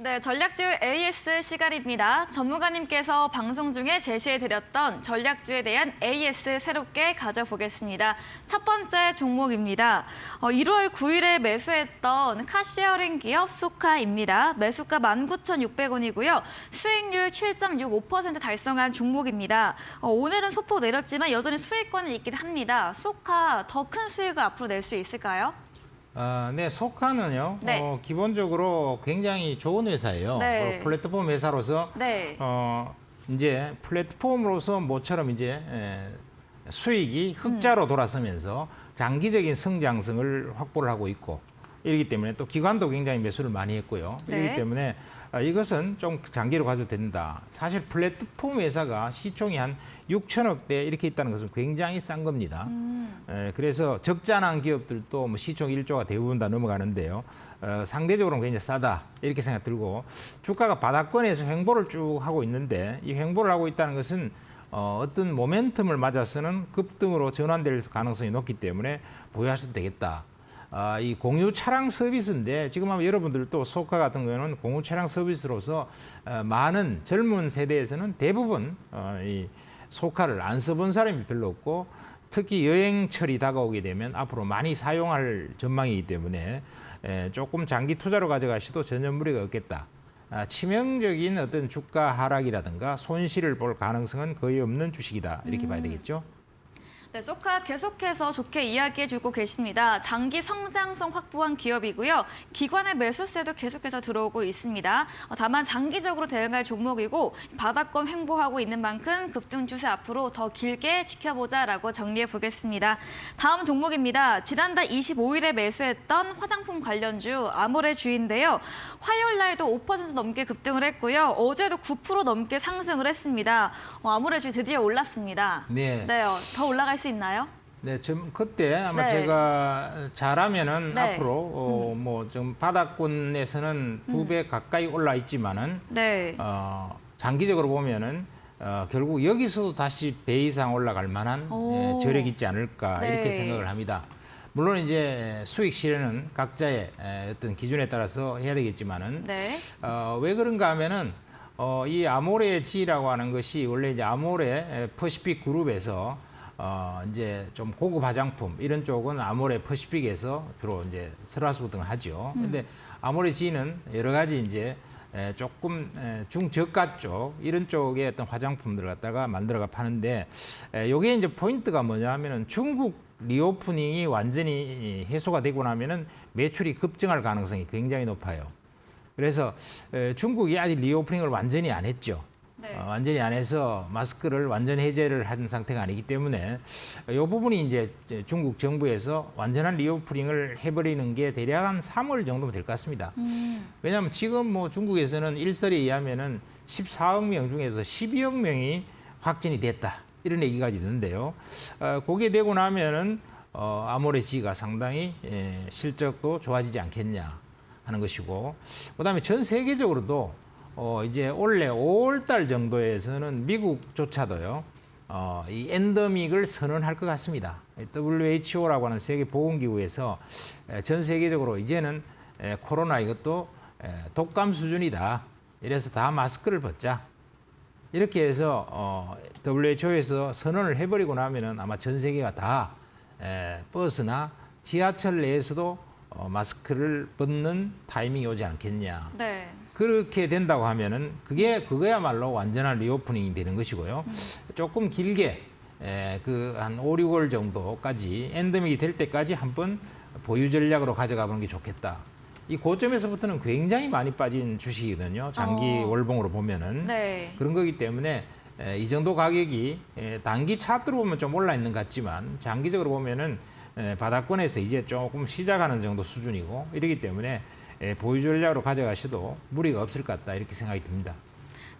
네, 전략주 AS 시간입니다. 전문가님께서 방송 중에 제시해드렸던 전략주에 대한 AS 새롭게 가져보겠습니다. 첫 번째 종목입니다. 1월 9일에 매수했던 카시어링 기업 소카입니다. 매수가 19,600원이고요. 수익률 7.65% 달성한 종목입니다. 오늘은 소폭 내렸지만 여전히 수익권은 있긴 합니다. 소카 더 큰 수익을 앞으로 낼 수 있을까요? 네, 소카는요. 네. 기본적으로 굉장히 좋은 회사예요. 네. 플랫폼 회사로서 네. 이제 플랫폼으로서 모처럼 이제 수익이 흑자로 돌아서면서 장기적인 성장성을 확보를 하고 있고 이러기 때문에 또 기관도 굉장히 매수를 많이 했고요. 네. 이러기 때문에 이것은 좀 장기로 가도 된다. 사실 플랫폼 회사가 시총이 한 6천억대 이렇게 있다는 것은 굉장히 싼 겁니다. 그래서 적자난 기업들도 뭐 시총 1조가 대부분 다 넘어가는데요. 상대적으로는 굉장히 싸다 이렇게 생각 들고 주가가 바닥권에서 횡보를 쭉 하고 있는데 이 횡보를 하고 있다는 것은 어떤 모멘텀을 맞아서는 급등으로 전환될 가능성이 높기 때문에 보유하셔도 되겠다. 이 공유 차량 서비스인데 지금 아마 여러분들도 소카 같은 경우는 공유 차량 서비스로서 많은 젊은 세대에서는 대부분 이 소카를 안 써본 사람이 별로 없고 특히 여행철이 다가오게 되면 앞으로 많이 사용할 전망이기 때문에 조금 장기 투자로 가져가셔도 전혀 무리가 없겠다. 치명적인 어떤 주가 하락이라든가 손실을 볼 가능성은 거의 없는 주식이다. 이렇게 봐야 되겠죠. 네, 소카 계속해서 좋게 이야기해주고 계십니다. 장기 성장성 확보한 기업이고요. 기관의 매수세도 계속해서 들어오고 있습니다. 다만 장기적으로 대응할 종목이고 바닥권 횡보하고 있는 만큼 급등 추세 앞으로 더 길게 지켜보자라고 정리해 보겠습니다. 다음 종목입니다. 지난달 25일에 매수했던 화장품 관련주 아모레주인데요. 화요일 날도 5% 넘게 급등을 했고요. 어제도 9% 넘게 상승을 했습니다. 아모레주 드디어 올랐습니다. 네. 네, 더 올라갈 수 있나요? 네, 좀 그때 아마 네. 제가 잘하면은 네. 앞으로 뭐 좀 바닥권에서는 2배 가까이 올라 있지만은 네. 장기적으로 보면은 결국 여기서도 다시 배 이상 올라갈 만한 오. 저력이 있지 않을까 네. 이렇게 생각을 합니다. 물론 이제 수익 실현은 각자의 어떤 기준에 따라서 해야 되겠지만은 네. 왜 그런가 하면은 이 아모레지라고 하는 것이 원래 이제 아모레 퍼시픽 그룹에서 이제 좀 고급 화장품 이런 쪽은 아모레 퍼시픽에서 주로 이제 설화수 등을 하죠. 근데 아모레지는 여러 가지 이제 조금 중저가 쪽 이런 쪽의 어떤 화장품들을 갖다가 만들어가 파는데 요게 이제 포인트가 뭐냐 하면은 중국 리오프닝이 완전히 해소가 되고 나면은 매출이 급증할 가능성이 굉장히 높아요. 그래서 중국이 아직 리오프닝을 완전히 안 했죠. 네. 완전히 안 해서 마스크를 완전 해제를 한 상태가 아니기 때문에 이 부분이 이제 중국 정부에서 완전한 리오프닝을 해버리는 게 대략 한 3월 정도면 될 것 같습니다. 왜냐하면 지금 뭐 중국에서는 일설에 의하면은 14억 명 중에서 12억 명이 확진이 됐다. 이런 얘기가 있는데요. 그게 되고 나면은 아모레지가 상당히 실적도 좋아지지 않겠냐 하는 것이고, 그다음에 전 세계적으로도 이제 올해 5월 달 정도에서는 미국조차도요, 이 엔데믹을 선언할 것 같습니다. WHO라고 하는 세계보건기구에서 전 세계적으로 이제는 코로나 이것도 독감 수준이다. 이래서 다 마스크를 벗자. 이렇게 해서 WHO에서 선언을 해버리고 나면은 아마 전 세계가 다 버스나 지하철 내에서도 마스크를 벗는 타이밍이 오지 않겠냐. 네. 그렇게 된다고 하면은 그거야말로 완전한 리오프닝이 되는 것이고요. 조금 길게 그 한 5, 6월 정도까지 엔데믹이 될 때까지 한번 보유 전략으로 가져가 보는 게 좋겠다. 이 고점에서부터는 굉장히 많이 빠진 주식이거든요. 장기 월봉으로 보면은. 네. 그런 거기 때문에 이 정도 가격이 단기 차트로 보면 좀 올라 있는 것 같지만 장기적으로 보면은 바닥권에서 이제 조금 시작하는 정도 수준이고 이러기 때문에 보유 전략으로 가져가셔도 무리가 없을 것 같다 이렇게 생각이 듭니다.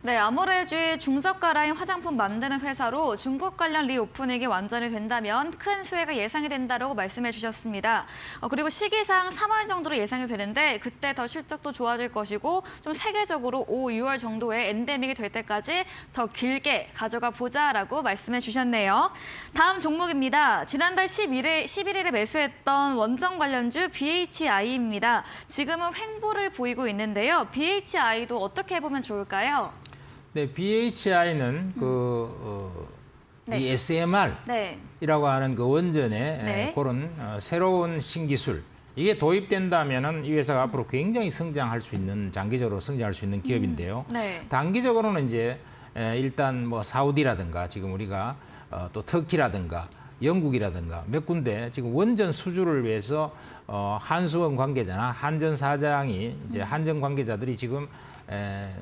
네, 아모레주의 중저가 라인 화장품 만드는 회사로 중국 관련 리오프닝이 완전히 된다면 큰 수혜가 예상이 된다고 말씀해 주셨습니다. 그리고 시기상 3월 정도로 예상이 되는데 그때 더 실적도 좋아질 것이고 좀 세계적으로 5, 6월 정도에 엔데믹이 될 때까지 더 길게 가져가 보자라고 말씀해 주셨네요. 다음 종목입니다. 지난달 11일에 매수했던 원전 관련주 BHI입니다. 지금은 횡보를 보이고 있는데요. BHI도 어떻게 보면 좋을까요? 네, BHI는 네. 이 SMR이라고 네. 하는 그 원전의 네. 그런 새로운 신기술 이게 도입된다면은 이 회사가 앞으로 굉장히 성장할 수 있는 장기적으로 성장할 수 있는 기업인데요. 네. 단기적으로는 이제 일단 뭐 사우디라든가 지금 우리가 또 터키라든가 영국이라든가 몇 군데 지금 원전 수주를 위해서 한수원 관계자나 한전 사장이 이제 한전 관계자들이 지금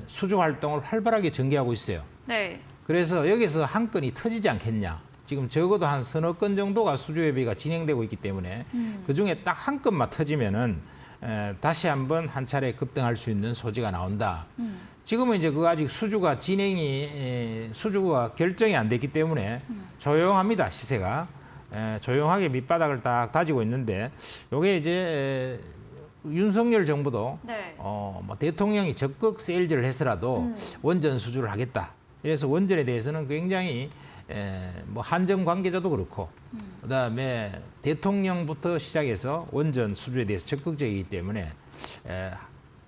수주 활동을 활발하게 전개하고 있어요. 네. 그래서 여기서 한 건이 터지지 않겠냐. 지금 적어도 한 서너 건 정도가 수주 예비가 진행되고 있기 때문에 그중에 딱 한 건만 터지면은 다시 한번 한 차례 급등할 수 있는 소지가 나온다. 지금은 이제 그 아직 수주가 결정이 안 됐기 때문에 조용합니다, 시세가. 조용하게 밑바닥을 딱 다지고 있는데 요게 이제 윤석열 정부도 네. 뭐 대통령이 적극 세일즈를 해서라도 원전 수주를 하겠다. 그래서 원전에 대해서는 굉장히 뭐 한전 관계자도 그렇고 그다음에 대통령부터 시작해서 원전 수주에 대해서 적극적이기 때문에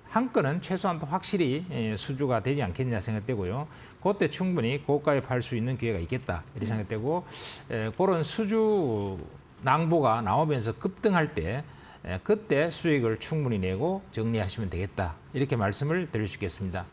한 건은 최소한 또 확실히 수주가 되지 않겠냐 생각되고요. 그때 충분히 고가에 팔 수 있는 기회가 있겠다 이렇게 생각되고 그런 수주 낭보가 나오면서 급등할 때 그때 수익을 충분히 내고 정리하시면 되겠다 이렇게 말씀을 드릴 수 있겠습니다.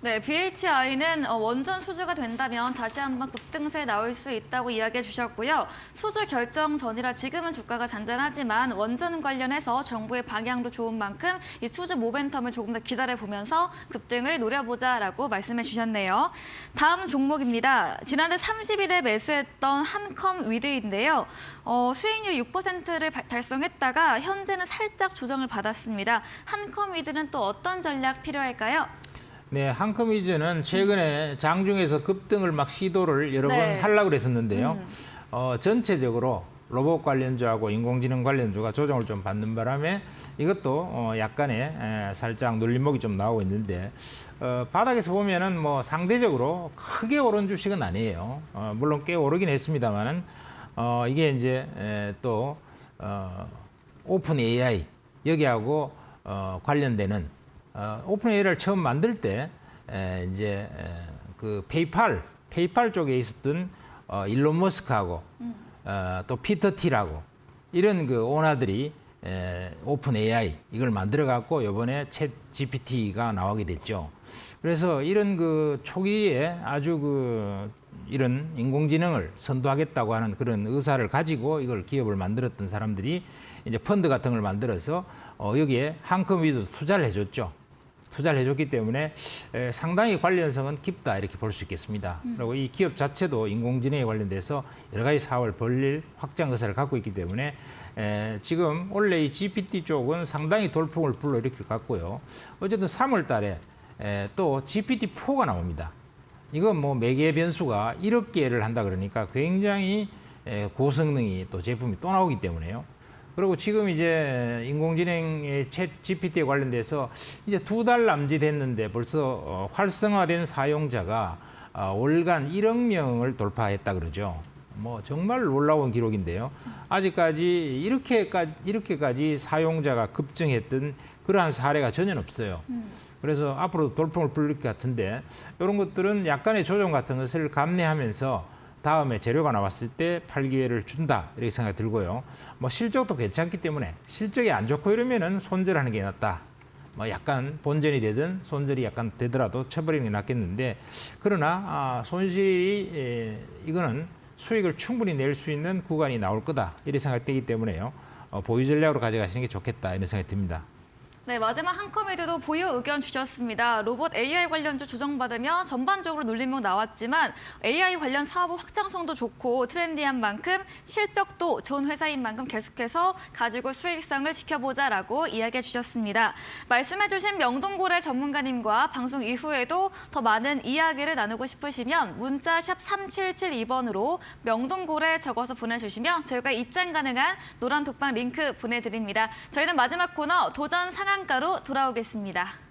네, BHI는 원전 수주가 된다면 다시 한번 급등세에 나올 수 있다고 이야기해 주셨고요. 수주 결정 전이라 지금은 주가가 잔잔하지만 원전 관련해서 정부의 방향도 좋은 만큼 이 수주 모멘텀을 조금 더 기다려보면서 급등을 노려보자라고 말씀해 주셨네요. 다음 종목입니다. 지난달 30일에 매수했던 한컴 위드인데요. 수익률 6%를 달성했다가 현재는 살짝 조정을 받았습니다. 한컴 위드는 또 어떤 전략 필요할까요? 네, 한컴위즈는 최근에 장중에서 급등을 막 시도를 여러 번 네. 하려고 그랬었는데요. 전체적으로 로봇 관련주하고 인공지능 관련주가 조정을 좀 받는 바람에 이것도 약간의 살짝 눌림목이 좀 나오고 있는데 바닥에서 보면은 뭐 상대적으로 크게 오른 주식은 아니에요. 물론 꽤 오르긴 했습니다만은 이게 이제 또 오픈 AI 여기하고 관련되는 오픈 AI를 처음 만들 때 이제 그 페이팔 쪽에 있었던 일론 머스크하고 또 피터 틸하고 이런 그 오너들이 오픈 AI 이걸 만들어 갖고 이번에 챗 GPT가 나오게 됐죠. 그래서 이런 그 초기에 아주 그 이런 인공지능을 선도하겠다고 하는 그런 의사를 가지고 이걸 기업을 만들었던 사람들이 이제 펀드 같은 걸 만들어서 여기에 한컴위도 투자를 해줬죠. 투자를 해줬기 때문에 상당히 관련성은 깊다 이렇게 볼 수 있겠습니다. 그리고 이 기업 자체도 인공지능에 관련돼서 여러 가지 사업을 벌릴 확장 의사를 갖고 있기 때문에 지금 원래 이 GPT 쪽은 상당히 돌풍을 불러일으킬 것 같고요. 어쨌든 3월 달에 또 GPT-4가 나옵니다. 이건 뭐 매개 변수가 1억 개를 한다 그러니까 굉장히 고성능이 또 제품이 또 나오기 때문에요. 그리고 지금 이제 인공지능의 챗 GPT에 관련돼서 이제 2달 남짓 됐는데 벌써 활성화된 사용자가 월간 1억 명을 돌파했다 그러죠. 뭐 정말 놀라운 기록인데요. 아직까지 이렇게까지 사용자가 급증했던 그러한 사례가 전혀 없어요. 그래서 앞으로 돌풍을 불릴 것 같은데 이런 것들은 약간의 조정 같은 것을 감내하면서 다음에 재료가 나왔을 때 팔 기회를 준다 이렇게 생각이 들고요. 뭐 실적도 괜찮기 때문에 실적이 안 좋고 이러면은 손절하는 게 낫다. 뭐 약간 본전이 되든 손절이 약간 되더라도 쳐버리는 게 낫겠는데 그러나 손실이 이거는 수익을 충분히 낼 수 있는 구간이 나올 거다 이렇게 생각되기 때문에요. 보유 전략으로 가져가시는 게 좋겠다 이런 생각이 듭니다. 네, 마지막 한 커뮤니티도 보유 의견 주셨습니다. 로봇 AI 관련주 조정받으며 전반적으로 눌림목 나왔지만 AI 관련 사업 확장성도 좋고 트렌디한 만큼 실적도 좋은 회사인 만큼 계속해서 가지고 수익성을 지켜보자라고 이야기해 주셨습니다. 말씀해 주신 명동고래 전문가님과 방송 이후에도 더 많은 이야기를 나누고 싶으시면 문자 샵 3772번으로 명동고래 적어서 보내주시면 저희가 입장 가능한 노란 독방 링크 보내드립니다. 저희는 마지막 코너 도전 상한가로 돌아오겠습니다.